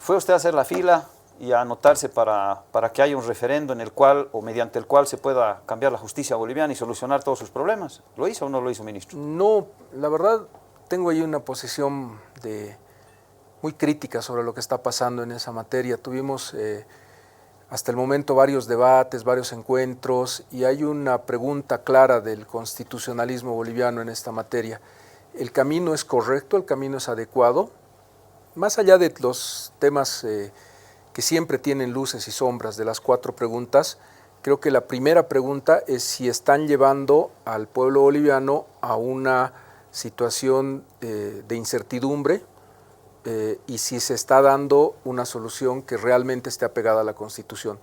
¿Fue usted a hacer la fila y a anotarse para que haya un referendo en el cual o mediante el cual se pueda cambiar la justicia boliviana y solucionar todos sus problemas? ¿Lo hizo o no lo hizo, ministro? No, la verdad tengo ahí una posición muy crítica sobre lo que está pasando en esa materia. Tuvimos hasta el momento varios debates, varios encuentros, y hay una pregunta clara del constitucionalismo boliviano en esta materia. ¿El camino es correcto? ¿El camino es adecuado? Más allá de los temas que siempre tienen luces y sombras de las 4 preguntas, creo que la primera pregunta es si están llevando al pueblo boliviano a una situación de incertidumbre y si se está dando una solución que realmente esté apegada a la Constitución.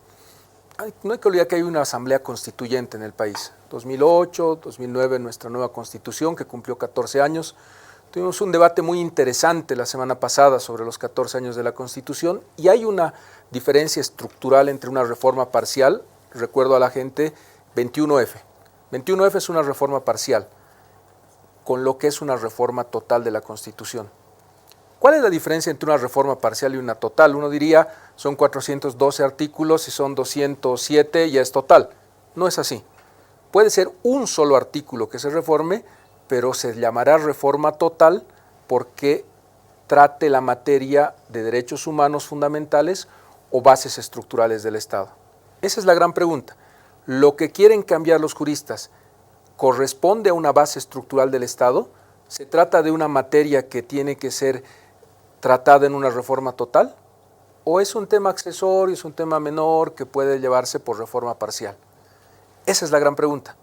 No hay que olvidar que hay una asamblea constituyente en el país. 2008, 2009, nuestra nueva Constitución, que cumplió 14 años. Tuvimos un debate muy interesante la semana pasada sobre los 14 años de la Constitución y hay una diferencia estructural entre una reforma parcial, recuerdo a la gente, 21F. 21F es una reforma parcial, con lo que es una reforma total de la Constitución. ¿Cuál es la diferencia entre una reforma parcial y una total? Uno diría, son 412 artículos y son 207 y ya es total. No es así. Puede ser un solo artículo que se reforme, pero se llamará reforma total porque trate la materia de derechos humanos fundamentales o bases estructurales del Estado. Esa es la gran pregunta. ¿Lo que quieren cambiar los juristas corresponde a una base estructural del Estado? ¿Se trata de una materia que tiene que ser tratada en una reforma total? ¿O es un tema accesorio, es un tema menor que puede llevarse por reforma parcial? Esa es la gran pregunta.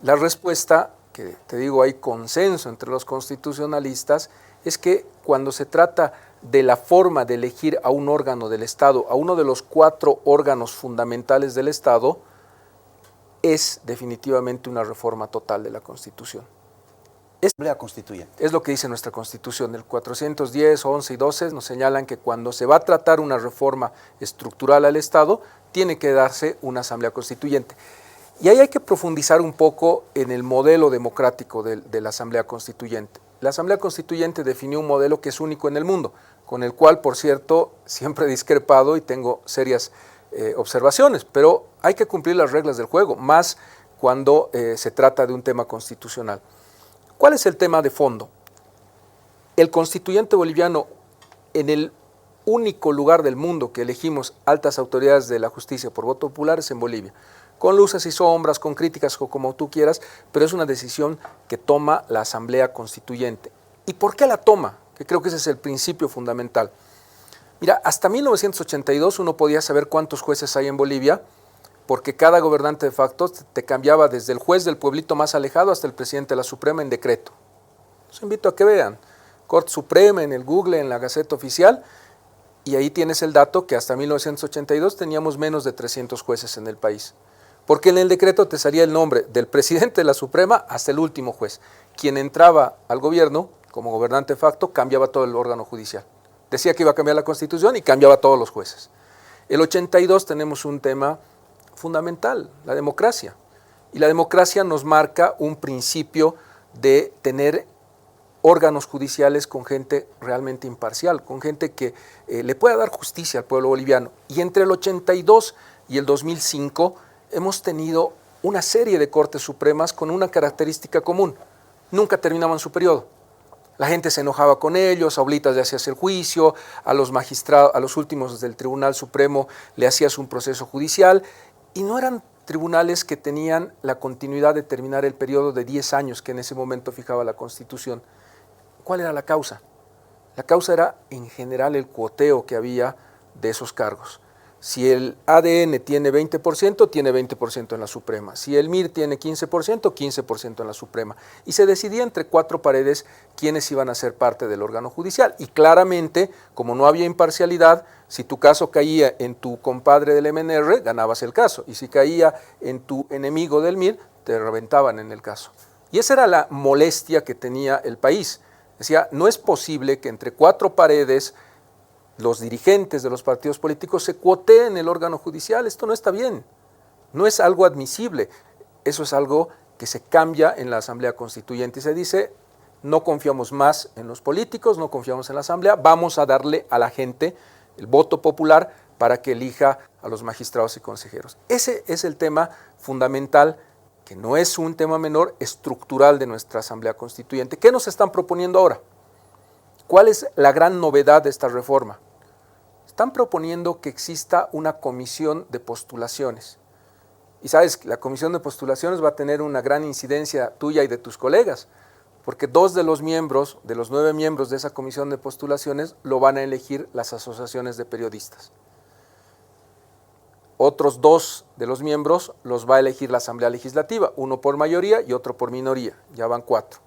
La respuesta, que te digo hay consenso entre los constitucionalistas, es que cuando se trata de la forma de elegir a un órgano del Estado, a uno de los 4 órganos fundamentales del Estado, es definitivamente una reforma total de la Constitución. Asamblea Constituyente. Es lo que dice nuestra Constitución. El 410, 11 y 12 nos señalan que cuando se va a tratar una reforma estructural al Estado, tiene que darse una Asamblea Constituyente. Y ahí hay que profundizar un poco en el modelo democrático de la Asamblea Constituyente. La Asamblea Constituyente definió un modelo que es único en el mundo, con el cual, por cierto, siempre he discrepado y tengo serias observaciones, pero hay que cumplir las reglas del juego, más cuando se trata de un tema constitucional. ¿Cuál es el tema de fondo? El constituyente boliviano, en el único lugar del mundo que elegimos altas autoridades de la justicia por voto popular, es en Bolivia. Con luces y sombras, con críticas o como tú quieras, pero es una decisión que toma la Asamblea Constituyente. ¿Y por qué la toma? Que creo que ese es el principio fundamental. Mira, hasta 1982 uno podía saber cuántos jueces hay en Bolivia, porque cada gobernante de facto te cambiaba desde el juez del pueblito más alejado hasta el presidente de la Suprema en decreto. Los invito a que vean. Corte Suprema en el Google, en la Gaceta Oficial, y ahí tienes el dato que hasta 1982 teníamos menos de 300 jueces en el país. Porque en el decreto te salía el nombre del presidente de la Suprema hasta el último juez. Quien entraba al gobierno como gobernante de facto cambiaba todo el órgano judicial. Decía que iba a cambiar la Constitución y cambiaba a todos los jueces. El 82 tenemos un tema fundamental, la democracia. Y la democracia nos marca un principio de tener órganos judiciales con gente realmente imparcial, con gente que le pueda dar justicia al pueblo boliviano. Y entre el 82 y el 2005 hemos tenido una serie de cortes supremas con una característica común. Nunca terminaban su periodo. La gente se enojaba con ellos, a oblitas le hacías el juicio, a los magistrados, a los últimos del Tribunal Supremo le hacías un proceso judicial y no eran tribunales que tenían la continuidad de terminar el periodo de 10 años que en ese momento fijaba la Constitución. ¿Cuál era la causa? La causa era en general el cuoteo que había de esos cargos. Si el ADN tiene 20%, tiene 20% en la Suprema. Si el MIR tiene 15%, 15% en la Suprema. Y se decidía entre 4 paredes quiénes iban a ser parte del órgano judicial. Y claramente, como no había imparcialidad, si tu caso caía en tu compadre del MNR, ganabas el caso. Y si caía en tu enemigo del MIR, te reventaban en el caso. Y esa era la molestia que tenía el país. Decía, no es posible que entre 4 paredes los dirigentes de los partidos políticos se cuoteen el órgano judicial. Esto no está bien, no es algo admisible. Eso es algo que se cambia en la Asamblea Constituyente y se dice, no confiamos más en los políticos, no confiamos en la Asamblea, vamos a darle a la gente el voto popular para que elija a los magistrados y consejeros. Ese es el tema fundamental, que no es un tema menor, estructural de nuestra Asamblea Constituyente. ¿Qué nos están proponiendo ahora? ¿Cuál es la gran novedad de esta reforma? Están proponiendo que exista una comisión de postulaciones. Y sabes, la comisión de postulaciones va a tener una gran incidencia tuya y de tus colegas, porque 2 de los miembros, de los 9 miembros de esa comisión de postulaciones, lo van a elegir las asociaciones de periodistas. Otros 2 de los miembros los va a elegir la Asamblea Legislativa, uno por mayoría y otro por minoría, ya van 4.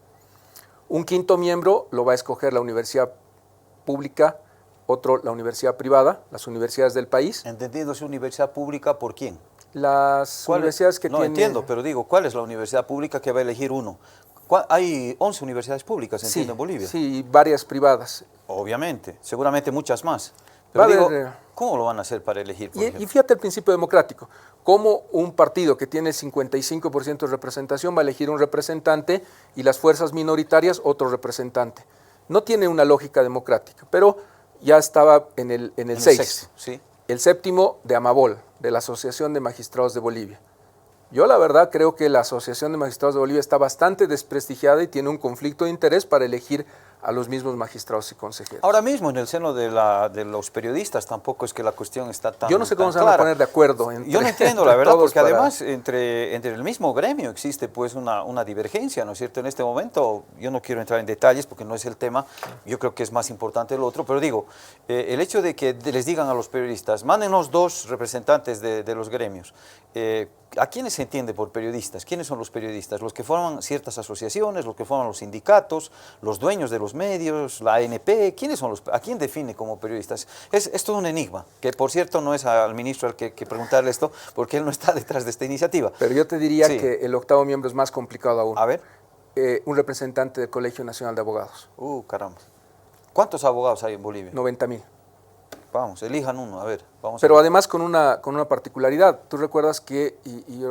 Un 5º miembro lo va a escoger la universidad pública, otro la universidad privada, las universidades del país. Entendiéndose universidad pública, ¿por quién? Las universidades que tienen... No entiendo, pero digo, ¿cuál es la universidad pública que va a elegir uno? Hay 11 universidades públicas, entiendo, en Bolivia. Sí, y varias privadas. Obviamente, seguramente muchas más. Pero digo, haber, ¿cómo lo van a hacer para elegir? Y fíjate el principio democrático, cómo un partido que tiene 55% de representación va a elegir un representante y las fuerzas minoritarias otro representante. No tiene una lógica democrática, pero ya estaba en el 6. Sexto, ¿sí? El 7º de Amabol, de la Asociación de Magistrados de Bolivia. Yo la verdad creo que la Asociación de Magistrados de Bolivia está bastante desprestigiada y tiene un conflicto de interés para elegir a los mismos magistrados y consejeros. Ahora mismo en el seno de los periodistas tampoco es que la cuestión está tan Yo no sé cómo se van clara. a poner de acuerdo. Yo no entiendo la verdad, porque además entre el mismo gremio existe pues una divergencia, ¿no es cierto? En este momento yo no quiero entrar en detalles porque no es el tema, yo creo que es más importante el otro, pero digo, el hecho de que les digan a los periodistas, mándenos 2 representantes de los gremios, ¿a quiénes se entiende por periodistas? ¿Quiénes son los periodistas? Los que forman ciertas asociaciones, los que forman los sindicatos, los dueños de los medios, la ANP, ¿quiénes son ¿a quién define como periodistas? Es todo un enigma, que por cierto no es al ministro al que preguntarle esto, porque él no está detrás de esta iniciativa. Pero yo te diría que el 8º miembro es más complicado aún. A ver. Un representante del Colegio Nacional de Abogados. Caramba. ¿Cuántos abogados hay en Bolivia? 90.000. Vamos, elijan uno, a ver. Pero además con una particularidad. Tú recuerdas que, y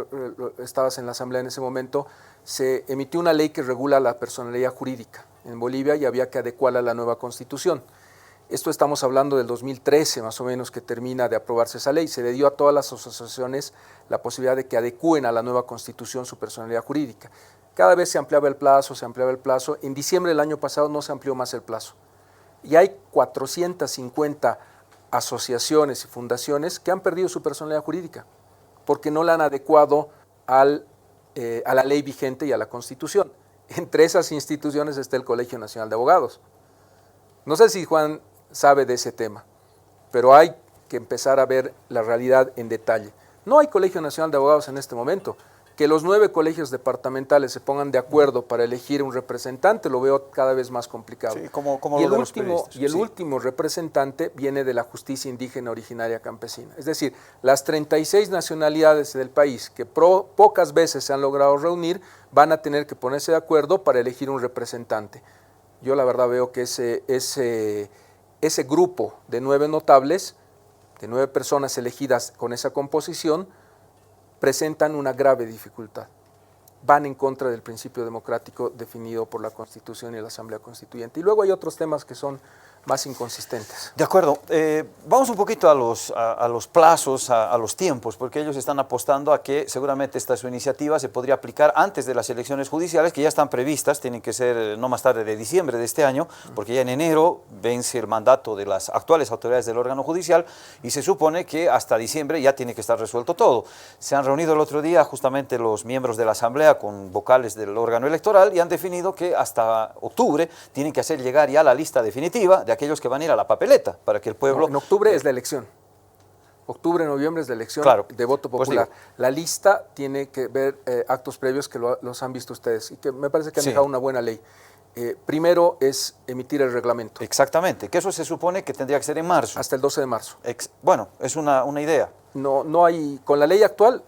estabas en la Asamblea en ese momento, se emitió una ley que regula la personalidad jurídica en Bolivia y había que adecuarla a la nueva Constitución. Esto estamos hablando del 2013, más o menos, que termina de aprobarse esa ley. Se le dio a todas las asociaciones la posibilidad de que adecúen a la nueva Constitución su personalidad jurídica. Cada vez se ampliaba el plazo, En diciembre del año pasado no se amplió más el plazo. Y hay 450 asociaciones y fundaciones que han perdido su personalidad jurídica porque no la han adecuado a la ley vigente y a la Constitución. Entre esas instituciones está el Colegio Nacional de Abogados. No sé si Juan sabe de ese tema, pero hay que empezar a ver la realidad en detalle. No hay Colegio Nacional de Abogados en este momento. Que los 9 colegios departamentales se pongan de acuerdo para elegir un representante lo veo cada vez más complicado. Sí, como y lo de los periodistas. Y el último representante viene de la justicia indígena originaria campesina. Es decir, las 36 nacionalidades del país que pocas veces se han logrado reunir van a tener que ponerse de acuerdo para elegir un representante. Yo la verdad veo que ese grupo de 9 notables, de 9 personas elegidas con esa composición, presentan una grave dificultad. Van en contra del principio democrático definido por la Constitución y la Asamblea Constituyente. Y luego hay otros temas que son más inconsistentes. De acuerdo. Vamos un poquito a los plazos, a los tiempos, porque ellos están apostando a que seguramente su iniciativa se podría aplicar antes de las elecciones judiciales, que ya están previstas, tienen que ser no más tarde de diciembre de este año, porque ya en enero vence el mandato de las actuales autoridades del órgano judicial y se supone que hasta diciembre ya tiene que estar resuelto todo. Se han reunido el otro día justamente los miembros de la Asamblea con vocales del órgano electoral y han definido que hasta octubre tienen que hacer llegar ya la lista definitiva de aquellos que van a ir a la papeleta, para que el pueblo... En octubre es la elección. Octubre, noviembre es la elección de voto popular. Pues la lista tiene que ver actos previos que los han visto ustedes y que me parece que han dejado una buena ley. Primero es emitir el reglamento. Exactamente, que eso se supone que tendría que ser en marzo. Hasta el 12 de marzo. Bueno, es una idea. No hay, con la ley actual,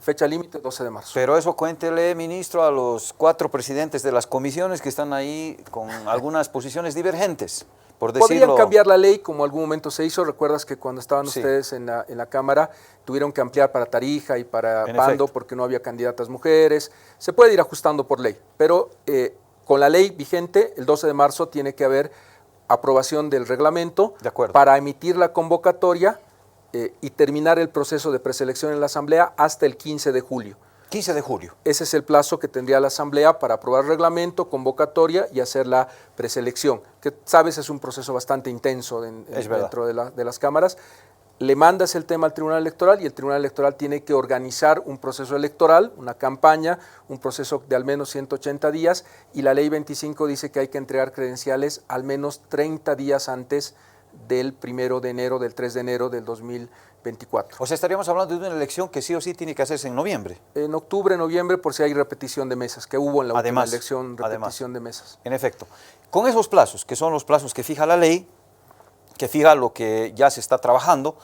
fecha límite 12 de marzo. Pero eso cuéntele, ministro, a los 4 presidentes de las comisiones que están ahí con algunas posiciones divergentes. Por decirlo. Podrían cambiar la ley como algún momento se hizo. Recuerdas que cuando estaban ustedes en la Cámara tuvieron que ampliar para Tarija y para Pando porque no había candidatas mujeres. Se puede ir ajustando por ley, pero con la ley vigente el 12 de marzo tiene que haber aprobación del reglamento De para emitir la convocatoria y terminar el proceso de preselección en la Asamblea hasta el 15 de julio. 15 de julio. Ese es el plazo que tendría la Asamblea para aprobar reglamento, convocatoria y hacer la preselección, que sabes es un proceso bastante intenso dentro de las cámaras. Le mandas el tema al Tribunal Electoral y el Tribunal Electoral tiene que organizar un proceso electoral, una campaña, un proceso de al menos 180 días y la Ley 25 dice que hay que entregar credenciales al menos 30 días antes del 1 de enero, del 3 de enero del 2024. O sea, estaríamos hablando de una elección que sí o sí tiene que hacerse en noviembre. En octubre, noviembre, por si hay repetición de mesas, que hubo en la última elección repetición de mesas. En efecto. Con esos plazos, que son los plazos que fija la ley, que fija lo que ya se está trabajando,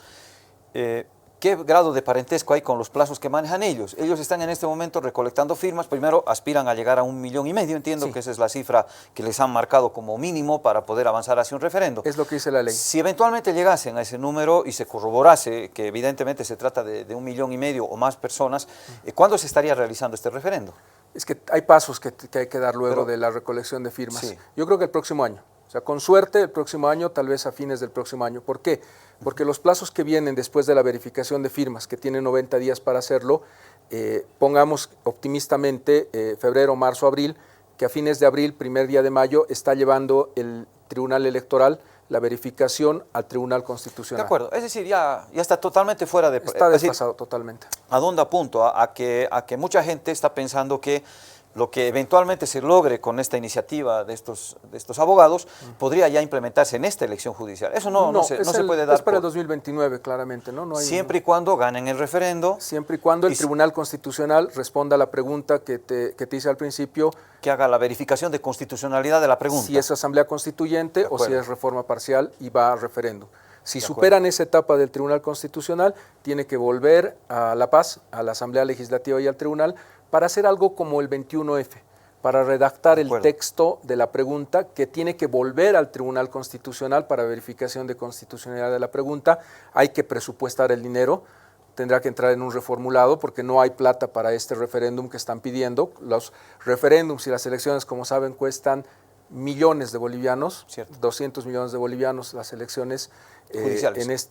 ¿qué grado de parentesco hay con los plazos que manejan ellos? Ellos están en este momento recolectando firmas, primero aspiran a llegar a 1,5 millones, entiendo que esa es la cifra que les han marcado como mínimo para poder avanzar hacia un referendo. Es lo que dice la ley. Si eventualmente llegasen a ese número y se corroborase que evidentemente se trata de 1,5 millones o más personas, ¿cuándo se estaría realizando este referendo? Es que hay pasos que hay que dar luego de la recolección de firmas. Sí. Yo creo que el próximo año. O sea, con suerte el próximo año, tal vez a fines del próximo año. ¿Por qué? Porque los plazos que vienen después de la verificación de firmas, que tienen 90 días para hacerlo, pongamos optimistamente febrero, marzo, abril, que a fines de abril, primer día de mayo, está llevando el Tribunal Electoral la verificación al Tribunal Constitucional. De acuerdo, es decir, ya está totalmente fuera de... Está desfasado totalmente. ¿A dónde apunto? A que mucha gente está pensando que lo que eventualmente se logre con esta iniciativa de estos abogados podría ya implementarse en esta elección judicial. Eso no se puede dar. Es para el 2029, claramente, ¿no? No hay, siempre y cuando ganen el referendo. Siempre y cuando el Tribunal Constitucional responda a la pregunta que te hice al principio. Que haga la verificación de constitucionalidad de la pregunta. Si es asamblea constituyente o si es reforma parcial y va a referendo. Si superan esa etapa del Tribunal Constitucional, tiene que volver a La Paz, a la Asamblea Legislativa y al Tribunal, para hacer algo como el 21F, para redactar el texto de la pregunta que tiene que volver al Tribunal Constitucional para verificación de constitucionalidad de la pregunta. Hay que presupuestar el dinero, tendrá que entrar en un reformulado porque no hay plata para este referéndum que están pidiendo. Los referéndums y las elecciones, como saben, cuestan millones de bolivianos, 200 millones de bolivianos las elecciones judiciales.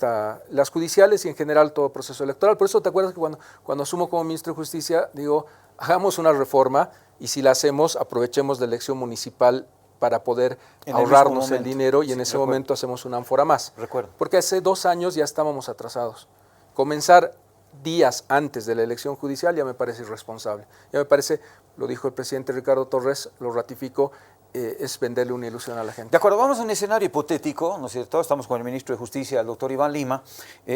Las judiciales y en general todo proceso electoral. Por eso te acuerdas que cuando asumo como ministro de Justicia, digo, hagamos una reforma y si la hacemos, aprovechemos la elección municipal para poder ahorrarnos el dinero y en ese momento hacemos una ánfora más. Porque hace 2 años ya estábamos atrasados. Comenzar días antes de la elección judicial ya me parece irresponsable. Ya me parece, lo dijo el presidente Ricardo Torres, lo ratificó, es venderle una ilusión a la gente. De acuerdo, vamos a un escenario hipotético, ¿no es cierto? Estamos con el ministro de Justicia, el doctor Iván Lima,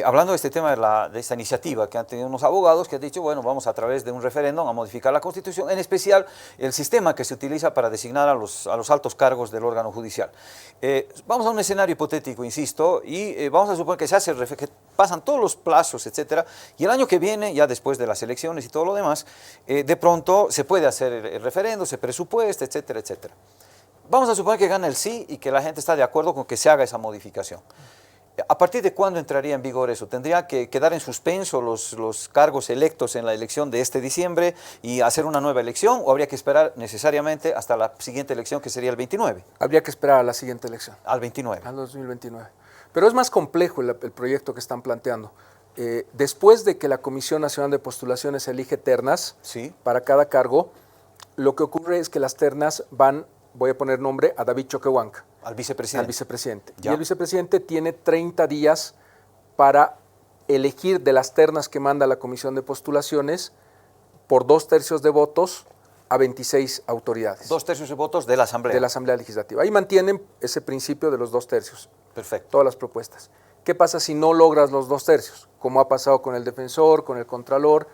hablando de este tema de esta iniciativa que han tenido unos abogados que han dicho, bueno, vamos a través de un referéndum a modificar la Constitución, en especial el sistema que se utiliza para designar a los altos cargos del órgano judicial. Vamos a un escenario hipotético, insisto, y vamos a suponer que que pasan todos los plazos, etcétera, y el año que viene, ya después de las elecciones y todo lo demás, de pronto se puede hacer el referéndum, se presupuesta, etcétera, etcétera. Vamos a suponer que gana el sí y que la gente está de acuerdo con que se haga esa modificación. ¿A partir de cuándo entraría en vigor eso? ¿Tendría que quedar en suspenso los cargos electos en la elección de este diciembre y hacer una nueva elección o habría que esperar necesariamente hasta la siguiente elección que sería el 29? Habría que esperar a la siguiente elección. Al 29. Al 2029. Pero es más complejo el proyecto que están planteando. Después de que la Comisión Nacional de Postulaciones elige ternas para cada cargo, lo que ocurre es que las ternas van, voy a poner nombre, a David Choquehuanca. Al vicepresidente. Al vicepresidente. Y el vicepresidente tiene 30 días para elegir de las ternas que manda la Comisión de Postulaciones por 2/3 de votos a 26 autoridades. 2/3 de votos de la Asamblea. De la Asamblea Legislativa. Ahí mantienen ese principio de los 2/3. Perfecto. Todas las propuestas. ¿Qué pasa si no logras los 2/3? Como ha pasado con el defensor, con el contralor,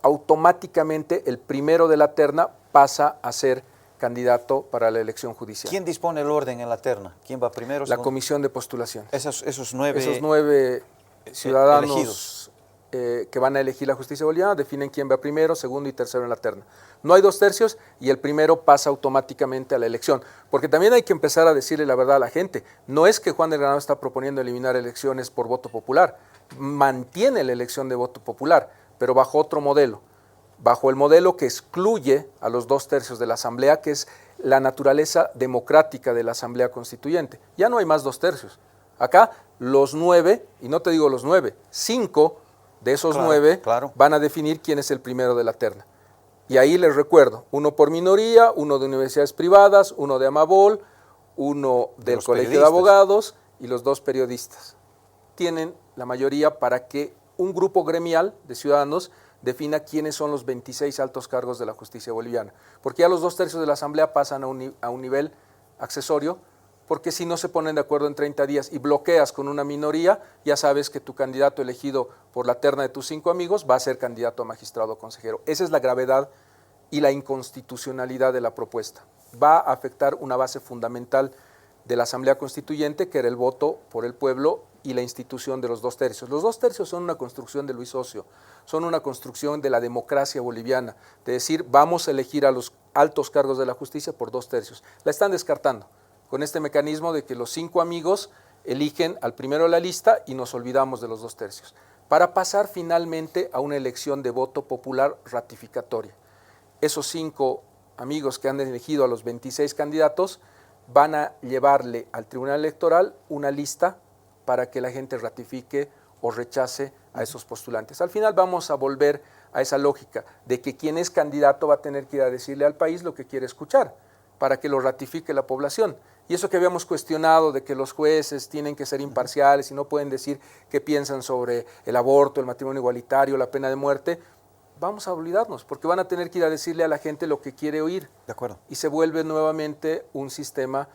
automáticamente el primero de la terna pasa a ser candidato para la elección judicial. ¿Quién dispone el orden en la terna? ¿Quién va primero? La Comisión de Postulaciones. Esos nueve ciudadanos elegidos que van a elegir la justicia boliviana definen quién va primero, segundo y tercero en la terna. No hay 2/3 y el primero pasa automáticamente a la elección. Porque también hay que empezar a decirle la verdad a la gente. No es que Juan del Granado está proponiendo eliminar elecciones por voto popular. Mantiene la elección de voto popular, pero bajo otro modelo. Bajo el modelo que excluye a los 2/3 de la Asamblea, que es la naturaleza democrática de la Asamblea Constituyente. Ya no hay más 2/3. Acá los 9, y no te digo los 9, 5 de esos 9 van a definir quién es el primero de la terna. Y ahí les recuerdo, uno por minoría, uno de universidades privadas, uno de Amabol, uno del Colegio de Abogados y los 2 periodistas. Tienen la mayoría para que un grupo gremial de ciudadanos defina quiénes son los 26 altos cargos de la justicia boliviana. Porque ya los 2/3 de la Asamblea pasan a un nivel accesorio, porque si no se ponen de acuerdo en 30 días y bloqueas con una minoría, ya sabes que tu candidato elegido por la terna de tus 5 amigos va a ser candidato a magistrado o consejero. Esa es la gravedad y la inconstitucionalidad de la propuesta. Va a afectar una base fundamental de la Asamblea Constituyente, que era el voto por el pueblo y la institución de los 2/3. Los 2/3 son una construcción de Luis Ocio, son una construcción de la democracia boliviana, de decir, vamos a elegir a los altos cargos de la justicia por 2/3. La están descartando con este mecanismo de que los 5 amigos eligen al primero de la lista y nos olvidamos de los 2/3, para pasar finalmente a una elección de voto popular ratificatoria. Esos 5 amigos que han elegido a los 26 candidatos van a llevarle al Tribunal Electoral una lista para que la gente ratifique o rechace a esos postulantes. Al final vamos a volver a esa lógica de que quien es candidato va a tener que ir a decirle al país lo que quiere escuchar para que lo ratifique la población. Y eso que habíamos cuestionado de que los jueces tienen que ser imparciales y no pueden decir qué piensan sobre el aborto, el matrimonio igualitario, la pena de muerte, vamos a olvidarnos, porque van a tener que ir a decirle a la gente lo que quiere oír. De acuerdo. Y se vuelve nuevamente un sistema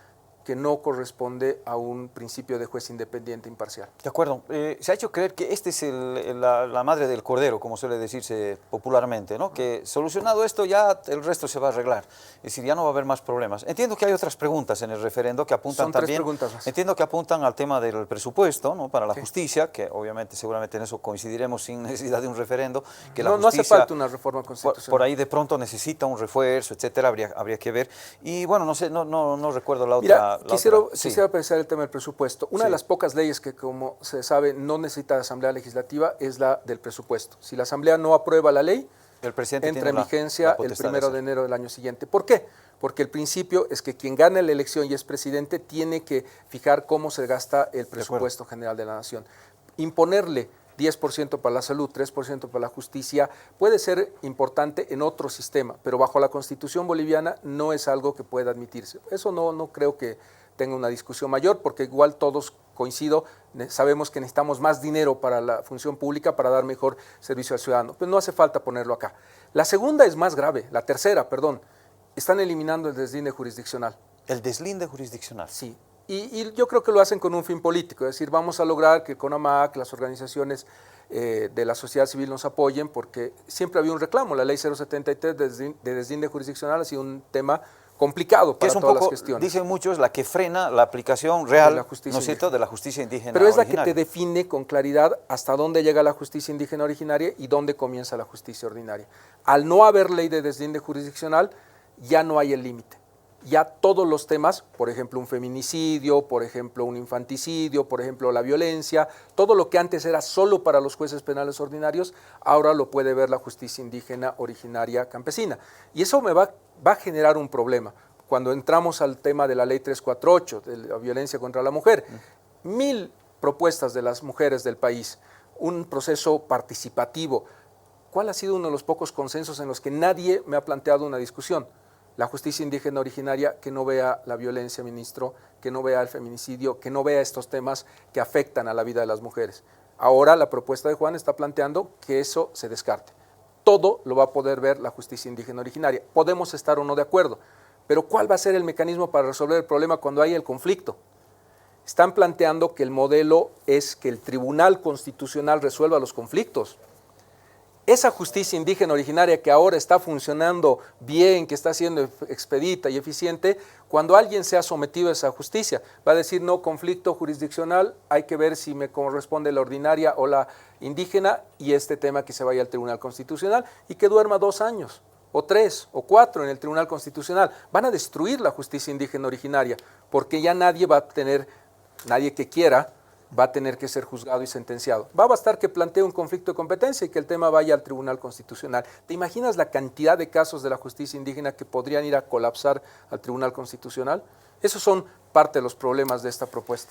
que no corresponde a un principio de juez independiente imparcial. De acuerdo. Se ha hecho creer que este es la madre del cordero, como suele decirse popularmente, ¿no? Que solucionado esto ya el resto se va a arreglar. Es decir, ya no va a haber más problemas. Entiendo que hay otras preguntas en el referendo que apuntan Son también. 3 preguntas más. Entiendo que apuntan al tema del presupuesto, ¿no? Para la justicia, que obviamente seguramente en eso coincidiremos sin necesidad de un referendo. Que la no hace falta una reforma constitucional. Por ahí de pronto necesita un refuerzo, etcétera, habría que ver. Y bueno, no sé, no recuerdo la otra. Quisiera pensar el tema del presupuesto. Una de las pocas leyes que, como se sabe, no necesita asamblea legislativa es la del presupuesto. Si la asamblea no aprueba la ley, el presidente entra en vigencia el 1 de enero del año siguiente. ¿Por qué? Porque el principio es que quien gana la elección y es presidente tiene que fijar cómo se gasta el presupuesto general de la nación. Imponerle 10% para la salud, 3% para la justicia, puede ser importante en otro sistema, pero bajo la Constitución boliviana no es algo que pueda admitirse. Eso no creo que tenga una discusión mayor, porque igual todos coincido, sabemos que necesitamos más dinero para la función pública para dar mejor servicio al ciudadano, pero no hace falta ponerlo acá. La segunda es más grave, la tercera, perdón, están eliminando el deslinde jurisdiccional. ¿El deslinde jurisdiccional? Sí. Y yo creo que lo hacen con un fin político, es decir, vamos a lograr que CONAMAC, las organizaciones de la sociedad civil nos apoyen, porque siempre había un reclamo. La ley 073 de deslinde jurisdiccional ha sido un tema complicado para todas las gestiones. Dicen muchos, la que frena la aplicación real, ¿no es cierto?, de la justicia indígena Pero es la originaria. que te define con claridad hasta dónde llega la justicia indígena originaria y dónde comienza la justicia ordinaria. Al no haber ley de deslinde jurisdiccional, ya no hay el límite. Ya todos los temas, por ejemplo un feminicidio, por ejemplo un infanticidio, por ejemplo la violencia, todo lo que antes era solo para los jueces penales ordinarios, ahora lo puede ver la justicia indígena originaria campesina. Y eso me va a generar un problema. Cuando entramos al tema de la ley 348, de la violencia contra la mujer, 1000 propuestas de las mujeres del país, un proceso participativo. ¿Cuál ha sido uno de los pocos consensos en los que nadie me ha planteado una discusión? La justicia indígena originaria que no vea la violencia, ministro, que no vea el feminicidio, que no vea estos temas que afectan a la vida de las mujeres. Ahora la propuesta de Juan está planteando que eso se descarte. Todo lo va a poder ver la justicia indígena originaria. Podemos estar o no de acuerdo, pero ¿cuál va a ser el mecanismo para resolver el problema cuando haya el conflicto? Están planteando que el modelo es que el Tribunal Constitucional resuelva los conflictos. Esa justicia indígena originaria que ahora está funcionando bien, que está siendo expedita y eficiente, cuando alguien sea sometido a esa justicia, va a decir no conflicto jurisdiccional, hay que ver si me corresponde la ordinaria o la indígena y este tema que se vaya al Tribunal Constitucional y que duerma 2 años, o 3, o 4 en el Tribunal Constitucional. Van a destruir la justicia indígena originaria porque ya nadie va a tener, nadie que quiera va a tener que ser juzgado y sentenciado. Va a bastar que plantee un conflicto de competencia y que el tema vaya al Tribunal Constitucional. ¿Te imaginas la cantidad de casos de la justicia indígena que podrían ir a colapsar al Tribunal Constitucional? Esos son parte de los problemas de esta propuesta.